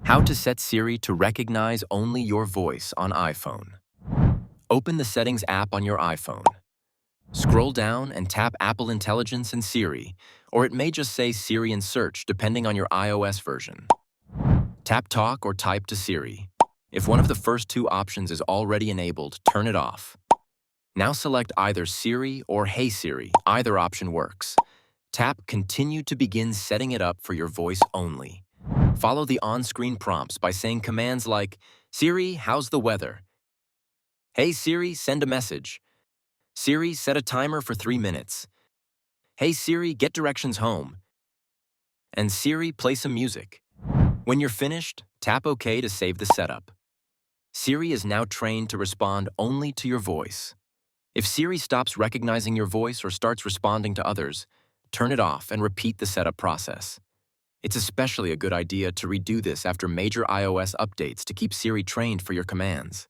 How to set Siri to recognize only your voice on iPhone. Open the Settings app on your iPhone. Scroll down and tap Apple Intelligence and Siri, or it may just say Siri and Search depending on your iOS version. Tap Talk or Type to Siri. If one of the first two options is already enabled, turn it off. Now select either Siri or Hey Siri. Either option works. Tap Continue to begin setting it up for your voice only. Follow the on-screen prompts by saying commands like, Siri, how's the weather? Hey Siri, send a message. Siri, set a timer for 3 minutes. Hey Siri, get directions home. And Siri, play some music. When you're finished, tap OK to save the setup. Siri is now trained to respond only to your voice. If Siri stops recognizing your voice or starts responding to others, turn it off and repeat the setup process. It's especially a good idea to redo this after major iOS updates to keep Siri trained for your commands.